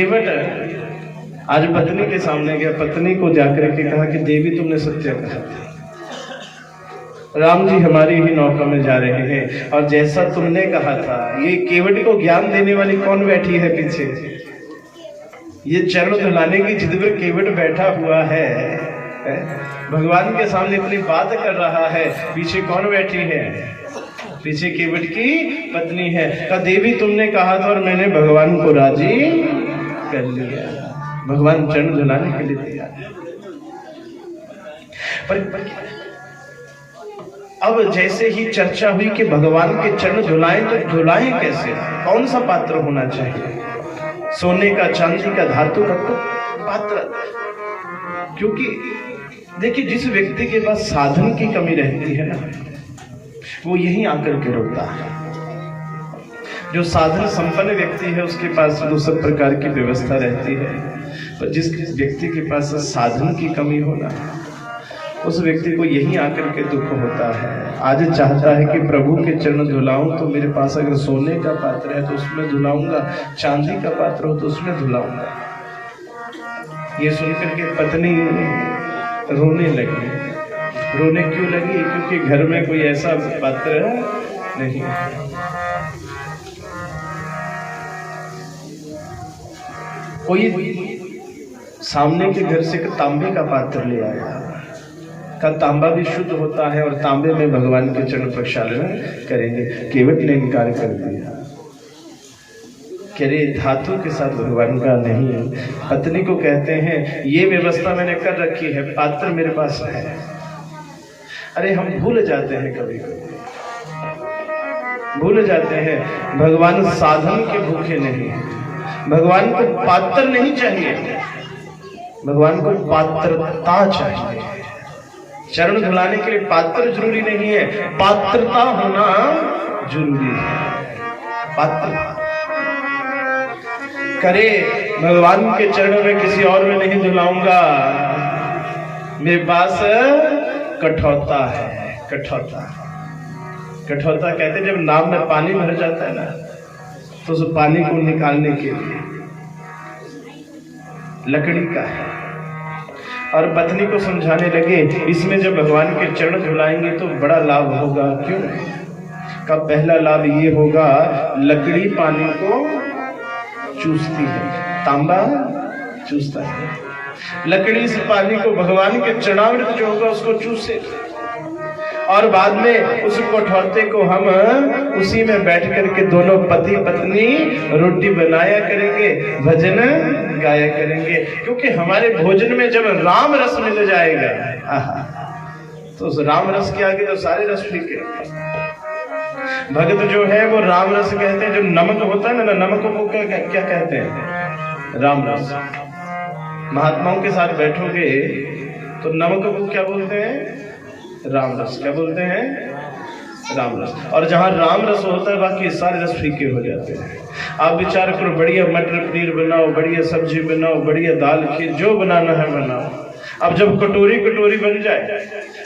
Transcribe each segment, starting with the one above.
केवट आज पत्नी के सामने गया, पत्नी को जाकर के कहा कि देवी तुमने सत्य कहा, राम जी हमारी ही नौका में जा रहे हैं और जैसा तुमने कहा था। ये केवट को ज्ञान देने वाली कौन बैठी है पीछे? ये चरण धुलाने की जिद पर केवट बैठा हुआ है, भगवान के सामने अपनी बात कर रहा है। पीछे कौन बैठी है? पीछे केवट की पत्नी है। कहा देवी तुमने कहा था और मैंने भगवान को राजी कर लिया। भगवान चरण धुलाने के लिए तैयार। पर अब जैसे ही चर्चा हुई कि भगवान के चरण धुलाएं, तो धुलाएं कैसे? कौन सा पात्र होना चाहिए? सोने का, चांदी का, धातु का पात्र? क्योंकि देखिए जिस व्यक्ति के पास साधन की कमी रहती है ना, वो यही आकर के रोता है। जो साधन संपन्न व्यक्ति है उसके पास वो सब प्रकार की व्यवस्था रहती है, पर जिस व्यक्ति के पास साधन की कमी होना, उस व्यक्ति को यही आकर के दुख होता है। आज चाहता है कि प्रभु के चरण धुलाऊं, तो मेरे पास अगर सोने का पात्र है तो उसमें धुलाऊंगा, चांदी का पात्र हो तो उसमें धुलाऊंगा। ये सुनकर के पत्नी रोने लगी। रोने क्यों लगी? क्योंकि घर में कोई ऐसा पात्र नहीं है। कोई सामने के घर से तांबे का पात्र ले आया, का तांबा भी शुद्ध होता है और तांबे में भगवान के चरण प्रक्षालन करेंगे। केवट ने इनकार कर दिया, कह रहे धातु के साथ भगवान का नहीं। पत्नी को कहते हैं ये व्यवस्था मैंने कर रखी है, पात्र मेरे पास है। अरे हम भूल जाते हैं, कभी कभी भूल जाते हैं भगवान साधन के भूखे नहीं है। भगवान को पात्र नहीं चाहिए, भगवान को पात्रता चाहिए। चरण धुलाने के लिए पात्र जरूरी नहीं है, पात्रता होना जरूरी है। पात्र करे भगवान के चरणों में किसी और में नहीं धुलाऊंगा, मेरे पास कठौता है। कठौता कठौता कहते जब नाव में पानी भर जाता है ना, तो उस पानी को निकालने के लिए लकड़ी का है। और पत्नी को समझाने लगे इसमें जब भगवान के चरण धुलाएंगे तो बड़ा लाभ होगा। क्यों? का पहला लाभ ये होगा, लकड़ी पानी को चूसती है, तांबा चूसता है। लकड़ी इस पानी को, भगवान के चरणामृत जो होगा उसको चूसे, और बाद में उस कठौते को हम उसी में बैठ करके दोनों पति पत्नी रोटी बनाया करेंगे, भजन गाया करेंगे। क्योंकि हमारे भोजन में जब राम रस मिल जाएगा, तो उस राम रस के आगे तो सारे रस फीके। भगत जो है वो राम रस कहते हैं। जो नमक होता है ना, नमक को क्या कहते हैं? राम रस। महात्माओं के साथ बैठोगे तो नमक को क्या बोलते हैं? राम रस। क्या बोलते हैं? राम रस। और जहां राम रस होता है बाकी सारे रस फीके हो जाते हैं। आप विचार करो, बढ़िया मटर पनीर बनाओ, बढ़िया सब्जी बनाओ, बढ़िया दाल खीर, जो बनाना है बनाओ। अब जब कटोरी कटोरी बन जाए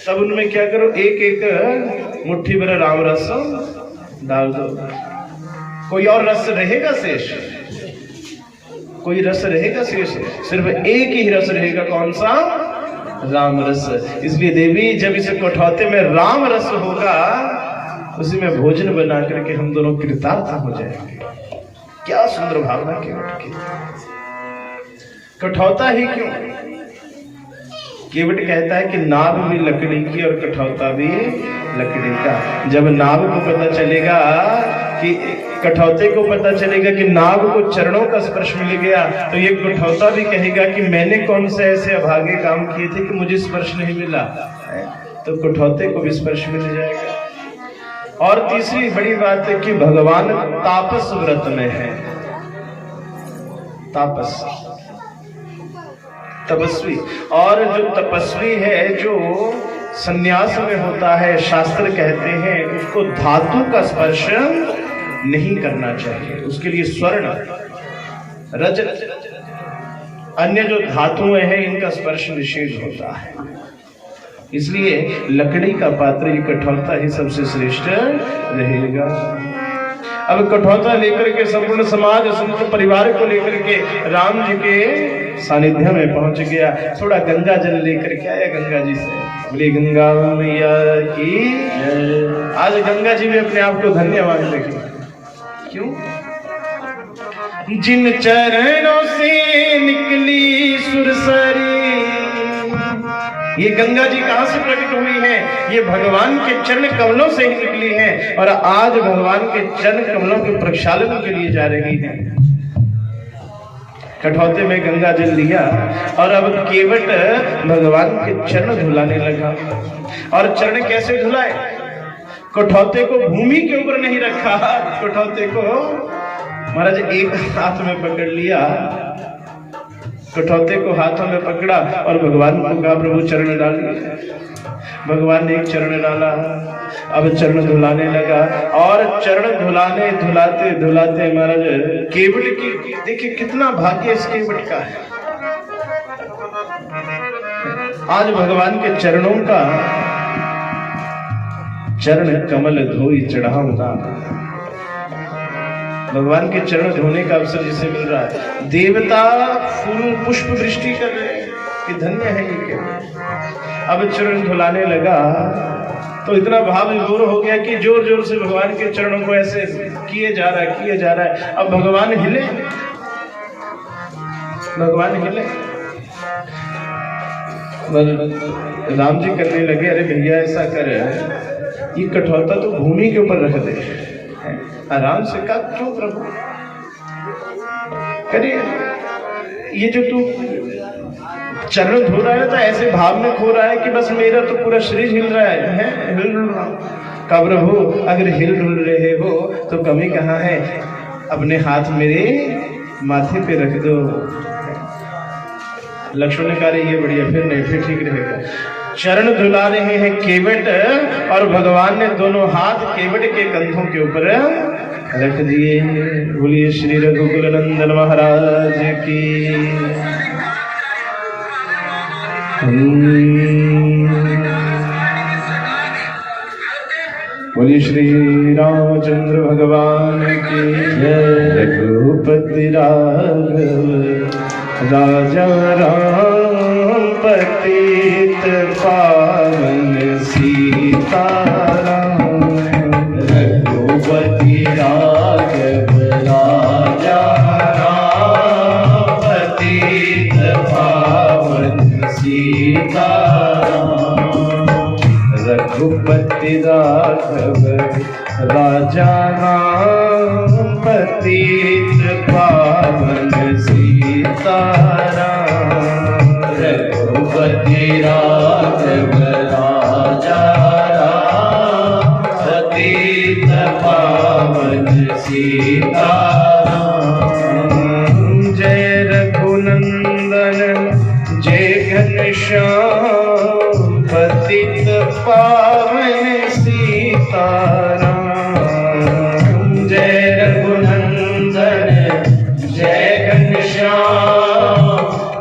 तब उनमें क्या करो, एक एक मुट्ठी भर राम रस डाल दो। कोई और रस रहेगा शेष? कोई रस रहेगा शेष? सिर्फ एक ही रस रहेगा। कौन सा? राम रस। इसलिए देवी जब इस कठौते में राम रस होगा, उसी में भोजन बना करके हम दोनों कृतार्थ हो जाएंगे। क्या सुंदर भावना केवट की। कठौता ही क्यों? केवट कहता है कि नाव भी लकड़ी की और कठौता भी लकड़ी का। जब नाव को पता चलेगा कि, कठौते को पता चलेगा कि नाव को चरणों का स्पर्श मिल गया, तो ये कठौता भी कहेगा कि मैंने कौन से ऐसे अभागे काम किए थे कि मुझे स्पर्श नहीं मिला, तो कठौते को भी स्पर्श मिल जाएगा। और तीसरी बड़ी बात है कि भगवान तापस व्रत में है। तापस, तपस्वी। और जो तपस्वी है, जो संन्यास में होता है, शास्त्र कहते हैं उसको धातु का स्पर्श नहीं करना चाहिए। उसके लिए स्वर्ण, रजत, अन्य जो धातुएं हैं इनका स्पर्श निषेध होता है। इसलिए लकड़ी का पात्र, ये कठौता ही सबसे श्रेष्ठ रहेगा। अब कठौता लेकर के संपूर्ण समाज संपूर्ण परिवार को लेकर के राम जी के सानिध्य में पहुंच गया। थोड़ा गंगा जल लेकर के आया गंगा जी से। बोली गंगा मैया की जय। आज गंगा जी भी अपने आप को धन्यवाद देखे। क्यों? जिन चरणों से निकली सुरसरी, ये गंगा जी कहां से प्रकट हुई है? ये भगवान के चरण कमलों से ही निकली है और आज भगवान के चरण कमलों के प्रक्षालन के लिए जा रही है। कठौते में गंगा जल लिया और अब केवट भगवान के चरण धुलाने लगा। और चरण कैसे धुलाए? कठौते को भूमि के ऊपर नहीं रखा, कठौते को महाराज एक हाथ में पकड़ लिया, कठौते को हाथों में पकड़ा और भगवान को कहा प्रभु चरण डालिए। भगवान ने एक चरण डाला, अब चरण धुलाने लगा और चरण धुलाने धुलाते धुलाते महाराज केवट की, देखिए कितना भाग्य इस केवट का है। आज भगवान के चरणों का चरण कमल धोई चढ़ाऊंगा। भगवान के चरण धोने का अवसर जिसे मिल रहा है, देवता फूल पुष्प वृष्टि कर रहे हैं कि धन्य है ये केवट। अब चरण धुलाने लगा तो इतना भाव विभोर हो गया कि जोर जोर से भगवान के चरणों को ऐसे किए जा रहा है। अब भगवान हिले, भगवान हिले। राम जी करने लगे, अरे भैया ऐसा कर, ये कठौता तो भूमि के ऊपर रख दे। आराम से कहा, क्यों प्रभु? करिए, ये जो तू चरण धो रहा है तो ऐसे भाव में खो रहा है कि बस मेरा तो पूरा शरीर हिल रहा है, हिल डुल रहा हूं। कहा प्रभु अगर हिल डुल रहे हो तो कमी कहाँ है? अपने हाथ मेरे माथे पे रख दो। लक्ष्मण ने कहा ये बढ़िया, फिर नहीं, फिर ठीक रहेगा। चरण धुला रहे हैं केवट और भगवान ने दोनों हाथ केवट के कंधों के ऊपर रख दिए। बोलिए श्री रघुकुल नंदन महाराज की। बोलिए श्री रामचंद्र भगवान की जय। रघुपति राघव राजा राम पतित पावन सीताराम। रघुपति राघव राजा राम पतित पावन सीताराम। रघुपति राघव राजा राम पतित पावन सीताराम। रघुपति राघव राजा राम पतित पावन सीताराम। जय रघुनंदन जय घनश्याम पतित पावन सीताराम। जय रघुनंदन जय घनश्याम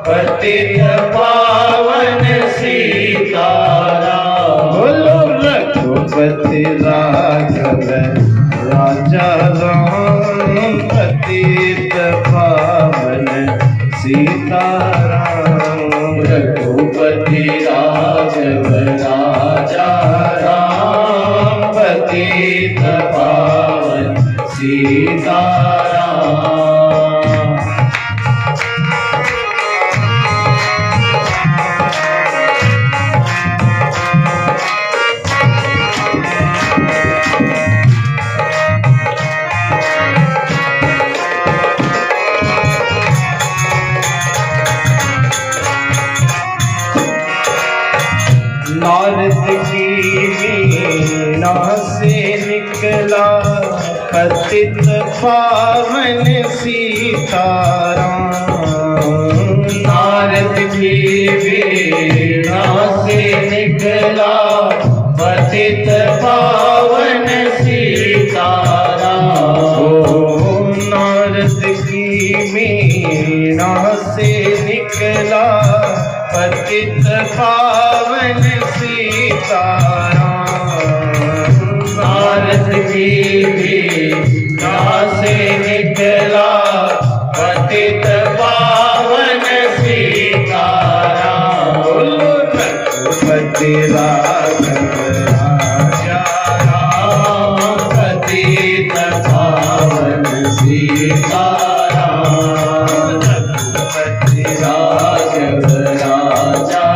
पतित पावन सीताराम। बोलो रघुपति राघव राजा राम पतित पावन सीताराम। रघुपति राघव राजा राम पतित पावन सीताराम। नारद की वीणा से निकला पतित पावन सीताराम। नारद की वीणा से निकला पतित पावन सीताराम। नारद की वीणा से निकला पतित पावन सीताराम। नारद की भी से निकला पतित पावन सीताराम। रघुपति राघव राजा राम पतित पावन सीताराम। रघुपति राघव राजा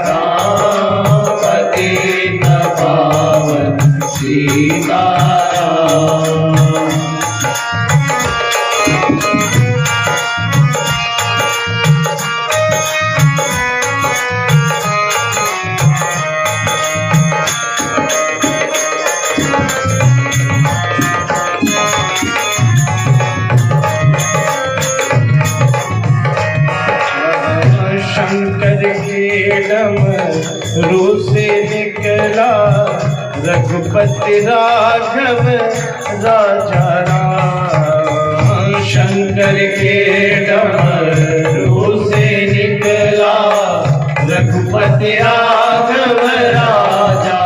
राम पतित पावन सीताराम। शंकर के डमरू से निकला रघुपति राघव राजा राम। शंकर के डमरू से निकला रघुपति राघव राजा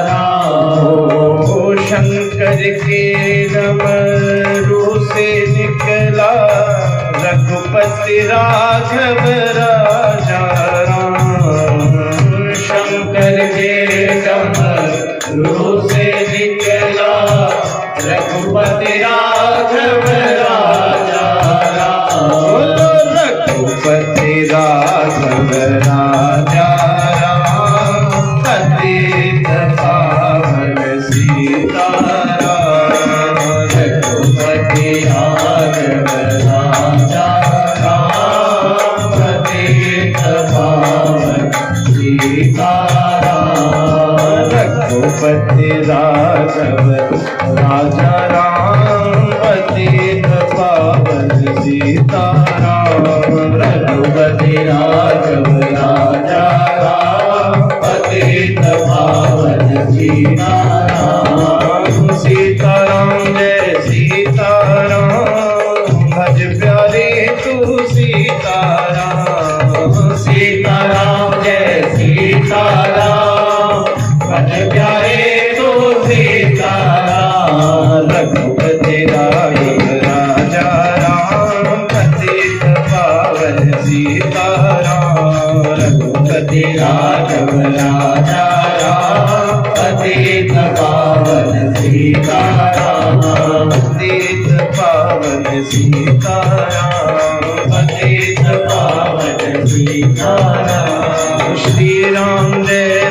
राम। शंकर के डमरू से निकला रघुपति राघव राजा राम। शंकर के डमरू से निकला रघुपति राघव राजा राम। रघुपति राघव राजा राम पतित पावन सीताराम। रघुपति राघव राजा राम पतित पावन सीताराम। रघुपति राघव राजा राम पतित पावन सीताराम। रघुपति राघव राजा राम पतित पावन सीताराम। सीताराम जय सीताराम भज प्यारे तू सीताराम। सीताराम जय सीताराम भज प्यारे तू सीताराम। रघुपति राघव राजा राम पतित पावन सीताराम। रघुपति राघव राजा राम पतित पावन सीताराम। पतित पावन सीताराम पतित पावन सीताराम। श्री राम जय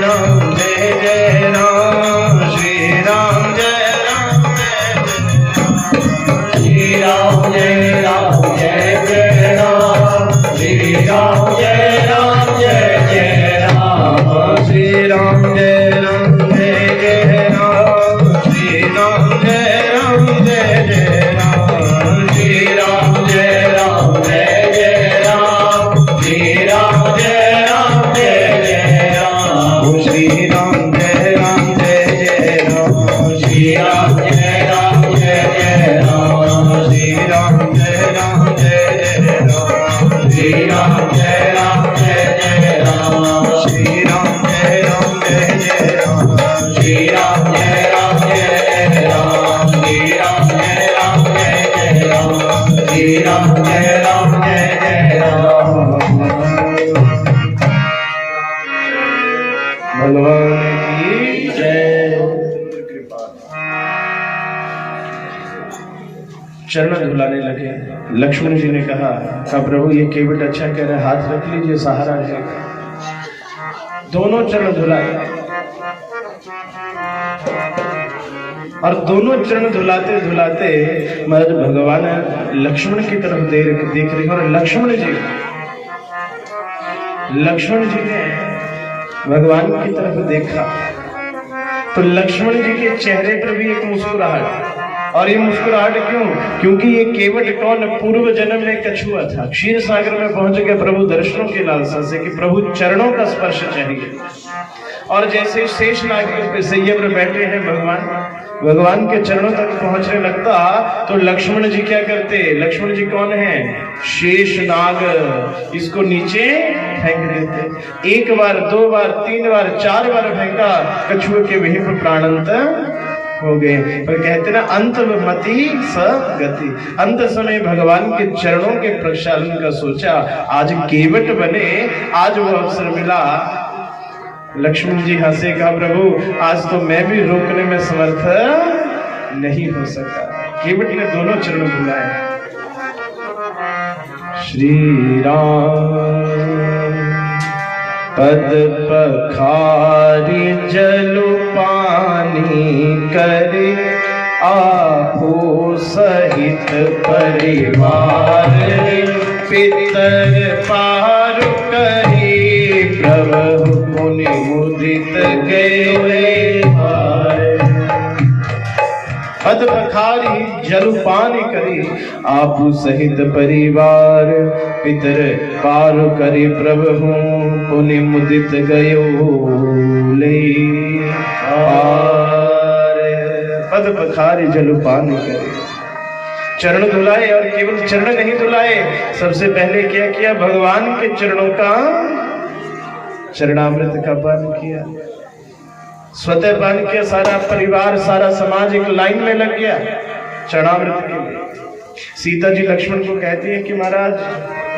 जय राम। श्री राम जय श्री राम जय जय राम। श्री राम जय जय राम। श्री राम जय जय राम। श्री राम जय जय राम। श्री राम जय जय राम। श्री राम जय जय राम। श्री राम जय जय राम। श्री राम जय जय राम। श्री राम जय जय राम। श्री राम जय जय राम। श्री राम जय जय राम। श्री राम जय जय राम। श्री राम जय जय राम। श्री राम जय जय राम। भगवान की जय। चरण धुलाने लगे। लक्ष्मण जी ने कहा प्रभु ये केवट अच्छा कह रहे, हाथ रख लीजिए सहारा है। दोनों चरण धुलाए और दोनों चरण धुलाते धुलाते महाराज भगवान लक्ष्मण की तरफ देख रहे और लक्ष्मण जी ने भगवान की तरफ देखा तो लक्ष्मण जी के चेहरे पर भी एक मुस्कुराहट। और ये मुस्कुराहट क्यों? क्योंकि ये केवट कौन पूर्व जन्म में कछुआ था, क्षीर सागर में पहुंच गया प्रभु दर्शनों की लालसा से कि प्रभु चरणों का स्पर्श चाहिए। और जैसे शेष नाग पे सैया पर बैठे हैं भगवान के चरणों तक पहुंचने लगता तो लक्ष्मण जी क्या करते? लक्ष्मण जी कौन है? शेष नाग। इसको नीचे फेंक देते। एक बार, दो बार, तीन बार, चार बार फेंका, कछुए के वहीं पर प्राणांत हो गए। पर कहते ना अंत मति स गति, अंत समय भगवान के चरणों के प्रक्षालन का सोचा, आज केवट बने, आज वो अवसर मिला। लक्ष्मण जी हंसे, कहा प्रभु आज तो मैं भी रोकने में समर्थ नहीं हो सका। केवट ने दोनों चरण बुलाए। श्री राम पद पखारी जलु पानी करे, आपो सहित परिवार पितर पार कही, प्रभु मुनि मुदित गए पद पखारी जलुपान करी, आपु सहित परिवार पितर पार करी, प्रभु पुनि मुदित गयो ले पार। पद पखारी जलुपान करे, चरण धुलाए, और केवल चरण नहीं धुलाए, सबसे पहले क्या किया, भगवान के चरणों का चरणामृत का पान किया, स्वतः पान किया। सारा परिवार सारा समाज एक लाइन में लग गया चरणामृत के लिए। सीता जी लक्ष्मण को कहती है कि महाराज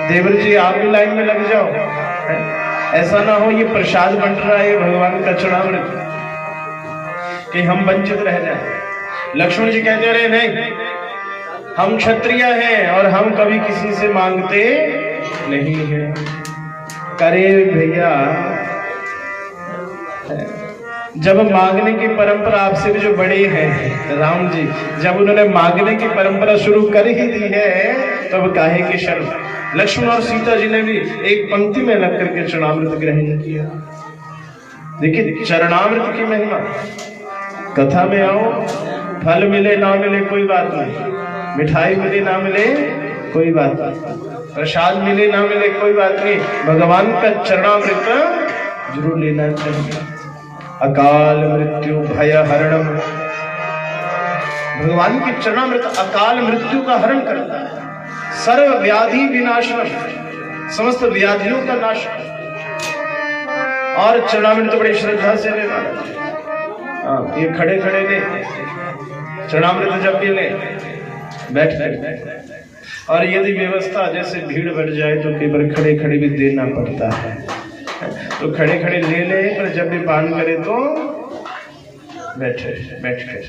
देवर जी आप भी लाइन में लग जाओ, ऐसा ना हो ये प्रसाद बंट रहा है भगवान का चरणामृत कि हम वंचित रह जाए। लक्ष्मण जी कहते रहे नहीं, हम क्षत्रिय हैं और हम कभी किसी से मांगते नहीं हैं। करे भैया, जब मांगने की परंपरा आपसे भी जो बड़े हैं राम जी, जब उन्होंने मांगने की परंपरा शुरू कर ही दी है तब तो काहे की शर्म। लक्ष्मण और सीता जी ने भी एक पंक्ति में लग करके चरणामृत ग्रहण किया। देखिए चरणामृत की महिमा, कथा में आओ, फल मिले ना मिले कोई बात नहीं, मिठाई मिले ना मिले कोई बात नहीं, प्रसाद मिले ना मिले कोई बात नहीं, भगवान का चरणामृत जरूर लेना चाहिए। अकाल मृत्यु भय हरणम, भगवान की चरणामृत अकाल मृत्यु का हरण करता है, सर्व व्याधि विनाशम, समस्त व्याधियों का नाश। और चरणामृत बड़ी श्रद्धा से लेना, ये खड़े खड़े ले चरणामृत, जब भी ले बैठ ले। और यदि व्यवस्था जैसे भीड़ बढ़ जाए तो कई बार खड़े खड़े भी देना पड़ता है, तो खड़े खड़े ले ले, पर जब भी पान करे तो बैठे बैठ कर,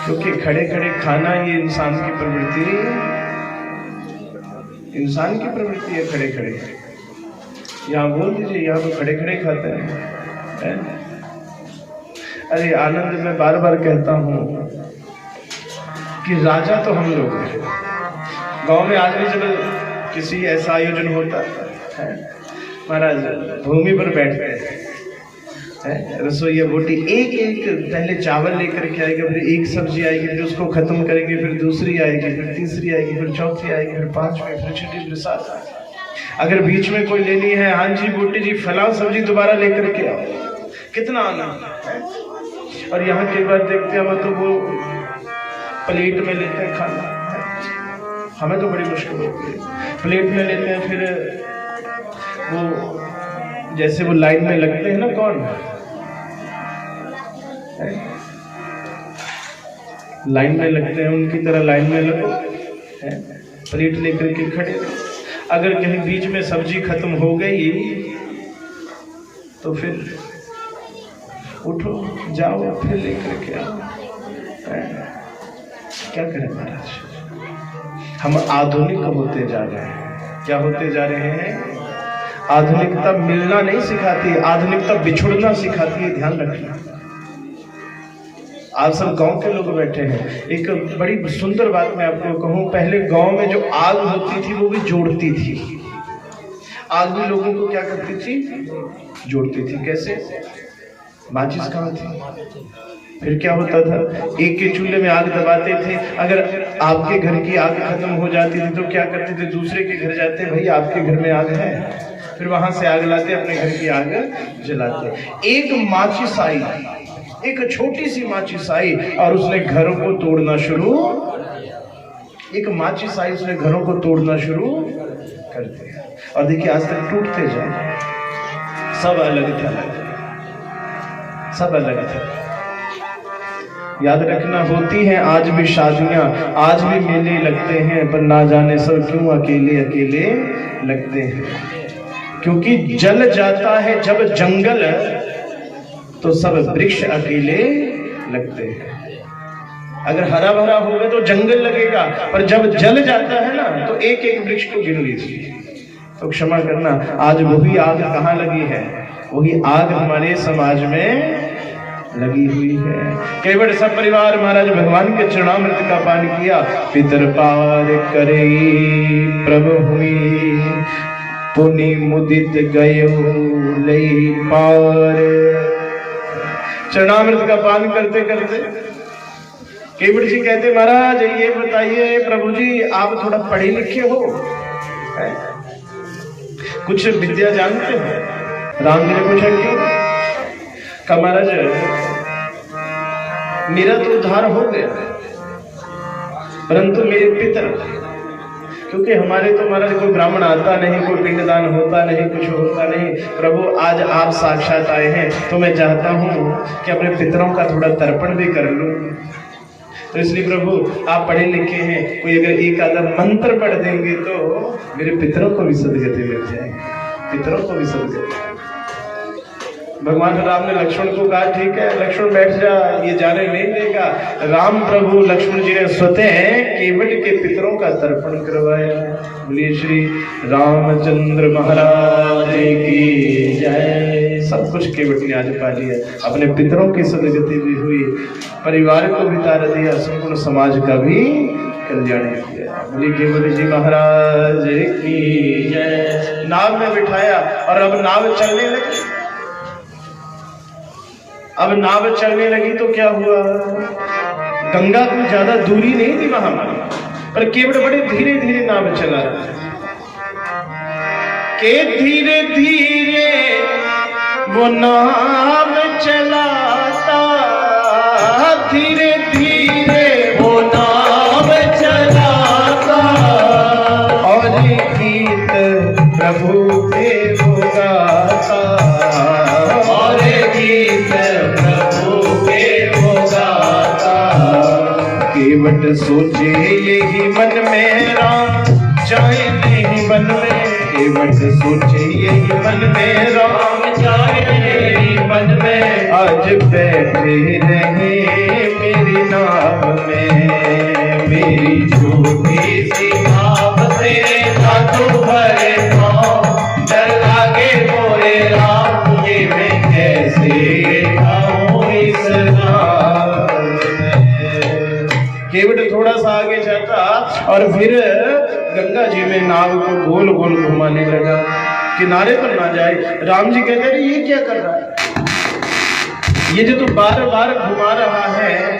क्योंकि खड़े खड़े खाना ये इंसान की प्रवृत्ति है। खड़े खड़े यहाँ बोल दीजिए, यहाँ तो खड़े खड़े खाते हैं। अरे आनंद में बार बार कहता हूँ कि राजा तो हम लोग हैं। गांव में आज भी जब किसी ऐसा आयोजन होता है, महाराज भूमि पर बैठते हैं, रसोईया बोटी एक एक पहले चावल लेकर के आएगा, फिर एक सब्जी आएगी, फिर उसको खत्म करेंगे, फिर दूसरी आएगी, फिर तीसरी आएगी, फिर चौथी आएगी, फिर पांचवी, फिर छठी, फिर सात। अगर बीच में कोई लेनी है, हाँ जी बोटी जी फलां सब्जी दोबारा लेकर के आओ, कितना आनंद है। और यहाँ कई बार देखते हैं हम तो वो प्लेट में लेते हैं खाना, हमें तो बड़ी मुश्किल होती है। प्लेट में लेते हैं, फिर वो जैसे वो लाइन में लगते हैं ना, कौन लाइन में लगते हैं उनकी तरह लाइन में लगो, प्लेट लेकर के खड़े। अगर कहीं बीच में सब्जी खत्म हो गई तो फिर उठो जाओ फिर लेकर के आओ। क्या करें महाराज, हम आधुनिक होते जा रहे हैं। क्या होते जा रहे हैं? आधुनिकता मिलना नहीं सिखाती, आधुनिकता बिछुड़ना सिखाती है। ध्यान रखना। आप सब गांव के लोग बैठे हैं, एक बड़ी सुंदर बात मैं आपको कहूं। पहले गांव में जो आग होती थी वो भी जोड़ती थी। आग भी लोगों को क्या करती थी? जोड़ती थी। कैसे? माचिस कहाँ थी? फिर क्या होता था? एक के चूल्हे में आग दबाते थे। अगर आपके घर की आग खत्म हो जाती थी तो क्या करते थे? दूसरे के घर जाते, भाई आपके घर में आग है, फिर वहां से आग लाते, अपने घर की आग जलाते। एक माचिस आई, एक छोटी सी माचिस आई और उसने घरों को तोड़ना शुरू, एक माचिस आई उसने घरों को तोड़ना शुरू कर दिया। और देखिए आज तक टूटते जाए। सब अलग था, सब अलग था। याद रखना, होती हैं आज भी शादियां, आज भी मेले लगते हैं, पर ना जाने सब क्यों अकेले अकेले लगते हैं। क्योंकि जल जाता है जब जंगल, तो सब वृक्ष अकेले लगते हैं। अगर हरा भरा होगा तो जंगल लगेगा, पर जब जल जाता है ना तो एक एक वृक्ष को गिन लीजिए। तो क्षमा करना, आज वही आग कहाँ लगी है? वही आग हमारे समाज में लगी हुई है। केवट सब परिवार महाराज भगवान के चरणामृत का पान किया। पितर पार करे प्रभु हुई, पुनि मुदित गयो लई पार। चरणामृत का पान करते करते केवट जी कहते, महाराज ये बताइए प्रभु जी, आप थोड़ा पढ़े लिखे हो, कुछ विद्या जानते हो? राम जी ने पूछा क्यों? कहा महाराज मेरा तो उद्धार हो गया, परंतु मेरे पितर, क्योंकि हमारे तो महाराज कोई ब्राह्मण आता नहीं, कोई पिंडदान होता नहीं, कुछ होता नहीं। प्रभु आज आप साक्षात आए हैं तो मैं चाहता हूं कि अपने पितरों का थोड़ा तर्पण भी कर लूं। तो इसलिए प्रभु आप पढ़े लिखे हैं, कोई अगर एक आधा मंत्र पढ़ देंगे तो मेरे पितरों को भी सदगति मिल जाएगी, पितरों को भी सदगति। भगवान राम ने लक्ष्मण को कहा ठीक है लक्ष्मण बैठ जा, ये जाने नहीं देगा। राम प्रभु लक्ष्मण जी ने स्वतः केवट के पितरों का तर्पण करवाया। बोलिए श्री रामचंद्र महाराज की जय। सब कुछ केवट ने आज पा लिया, अपने पितरों की सदगति भी हुई, परिवार को भी तार दिया, संपूर्ण समाज का भी कल्याण किया। बोलिए केवट जी महाराज की जय। नाव में बिठाया और अब नाव चलने लगी। अब नाव चलने लगी तो क्या हुआ? गंगा को ज्यादा दूरी नहीं थी वहां पर केवट बड़े धीरे धीरे नाव चला रहा के धीरे धीरे वो नाव चलाता, धीरे धीरे वो नाव चलाता, और गीत प्रभु के वो गाता, और गीत प्रभु के वो गाता। केवट सोचे यही मन में राम जाए नहीं वन में, केवट सोचे यही मन में राम जाए नहीं वन में। आज बैठे रहे मेरी नाव में, मेरी छोटी सी नाव से साधु भरे पाँव, डर लागे मोरे राम तुझे मैं कैसे आऊं इस नाव में। केवट थोड़ा सा आगे जाता और फिर गंगा जी में नाव को गोल गोल घुमाने लगा, किनारे पर ना जाए। राम जी कहते हैं ये क्या कर रहा है? ये जो तू बार बार घुमा रहा है,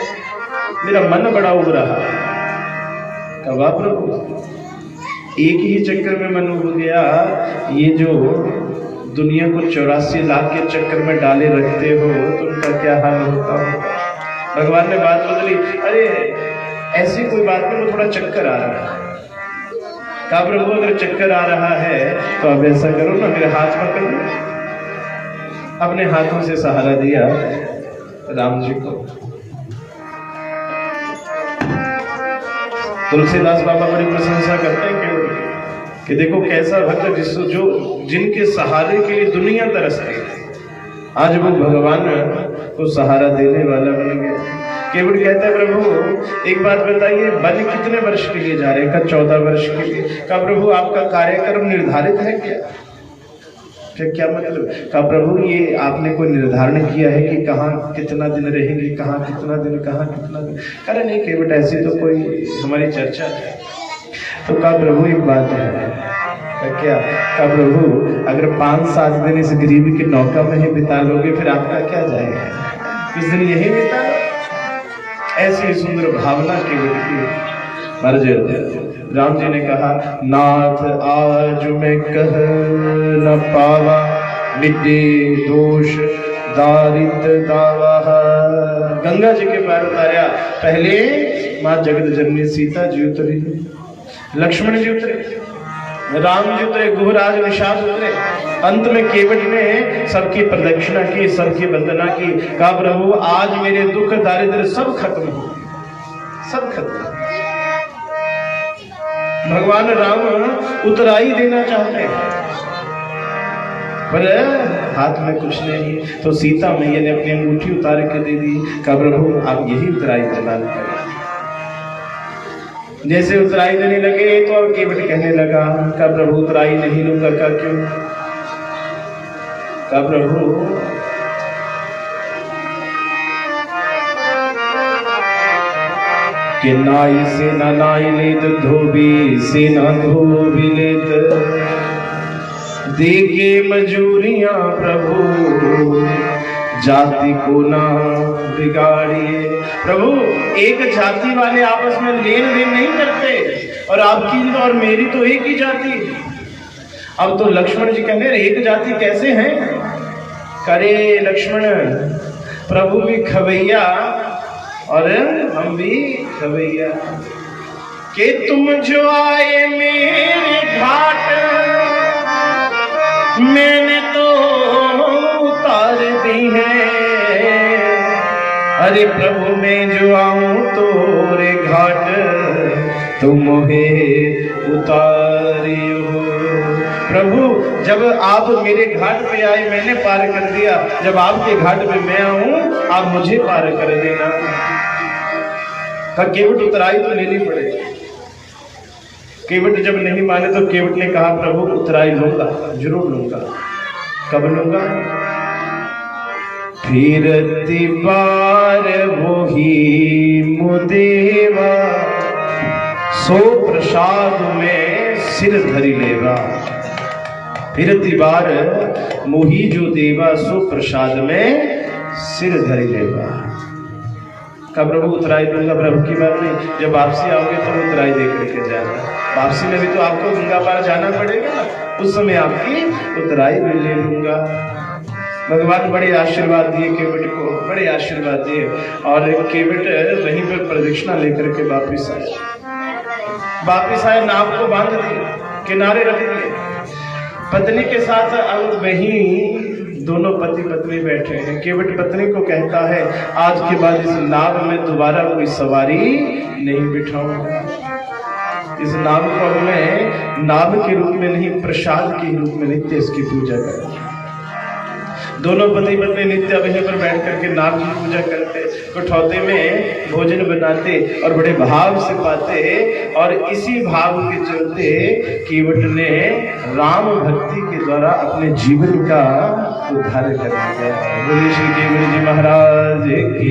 मेरा मन बड़ा उब रहा है। कहा प्रभु एक ही चक्कर में मन उब गया, ये जो दुनिया को 84 लाख के चक्कर में डाले रखते हो तो उनका क्या हाल होता हो। भगवान ने बात बदली, अरे ऐसी कोई बात नहीं, वो थोड़ा चक्कर आ रहा है। कहा प्रभु अगर चक्कर आ रहा है तो अब ऐसा करो ना, मेरे हाथ पकड़ लो। अपने हाथों से सहारा दिया राम जी को। तुलसीदास बाबा बड़ी प्रशंसा करते हैं कि देखो कैसा भक्त जो जिनके सहारे के लिए दुनिया तरसती है, आज वो भगवान को सहारा देने वाला बन गया। केवट कहता है प्रभु एक बात बताइए, वन कितने वर्ष के लिए जा रहे हैं? 14 वर्ष के लिए। कहा प्रभु आपका कार्यक्रम निर्धारित है क्या? क्या मतलब? कहा प्रभु ये आपने कोई निर्धारण किया है कि कहाँ कितना दिन रहेंगे, कहाँ कितना दिन, कहाँ कितना दिन? अरे नहीं केवट ऐसी तो कोई हमारी चर्चा है। तो कहा प्रभु एक बात है। क्या? कहा प्रभु अगर 5-7 दिन इस गरीब की नौका में ही बिता लोगे फिर आपका क्या जाएगा? कुछ दिन यही बिता। ऐसी सुंदर भावना केवट की। महाराज राम जी ने कहा नाथ आज मैं कह न पावा, मिटे दोष दारित दावा। गंगा जी के पैर उतारा। पहले माँ जगत जननी सीता जी उतरी, लक्ष्मण जी उतरे, राम जी उतरे, गुहराज निषाद उतरे। अंत में केवट ने सबकी प्रदक्षिणा की, सबकी वंदना की, कहा प्रभु आज मेरे दुख दारिद्र्य सब खत्म हो, सब खत्म। भगवान राम उतराई देना चाहते हैं पर हाथ में कुछ नहीं, तो सीता मैया ने अपनी अंगूठी उतार के दे दी, कहा प्रभु आप यही उतराई प्रदान करें। जैसे उतराई देने लगे तो अब केवट कहने लगा, कहा प्रभु उतराई नहीं लूंगा। कहा क्यों? कहा प्रभु कि नाई से ना नाई लेत, धोबी से ना धोबी लेत, देके मजूरियां प्रभु जाति को ना बिगाड़िए। प्रभु एक जाति वाले आपस में लेन देन नहीं करते, और आपकी और मेरी तो एक ही जाति। अब तो लक्ष्मण जी कहने एक जाति कैसे हैं? करे लक्ष्मण प्रभु भी खवैया और हम भी खवैया, कि तुम जो आए मेरे घाट मैंने तो उतार दी है। अरे प्रभु मैं जो आऊं तोरे घाट तुम मोहे उतारियो। प्रभु जब आप मेरे घाट पे आए मैंने पार कर दिया, जब आपके घाट पे मैं आऊं आप मुझे पार कर देना। का केवट उतराई तो लेनी पड़ेगी। केवट जब नहीं माने तो केवट ने कहा प्रभु उतराई लूंगा, जरूर लूंगा। कब लूंगा? फिरती बार वही मुदेवा, सो प्रसाद में सिर धरी लेवा। फिरती बार मोही जो देवा, सो प्रसाद में सिर धरी लेवा। कब प्रभु उतराई दूंगा? प्रभु की बात नहीं, जब वापसी आओगे तो उतराई दे करके जाना। वापसी में भी तो आपको गंगा पार जाना पड़ेगा, उस समय आपकी उतराई भी ले लूंगा। भगवान बड़े आशीर्वाद दिए केवट को, बड़े आशीर्वाद दिए, और केवट वहीं पर प्रदक्षिणा लेकर के वापिस आए, नाव को बांध दिए, किनारे रख दिए। पत्नी के साथ अब वहीं दोनों पति पत्नी बैठे हैं। केवट पत्नी को कहता है आज के बाद इस नाव में दोबारा कोई सवारी नहीं बिठाऊंगा। इस नाव को मैं नाव के रूप में नहीं, प्रसाद के रूप में नित्य इसकी पूजा करें। दोनों पति पत्नी नित्य वहीं पर बैठ करके नाव की पूजा करते, कठौते में भोजन बनाते और बड़े भाव से पाते, और इसी भाव के चलते केवट ने राम भक्ति के द्वारा अपने जीवन का उद्धार कर दिया। बोलिए श्री केवट जी महाराज की।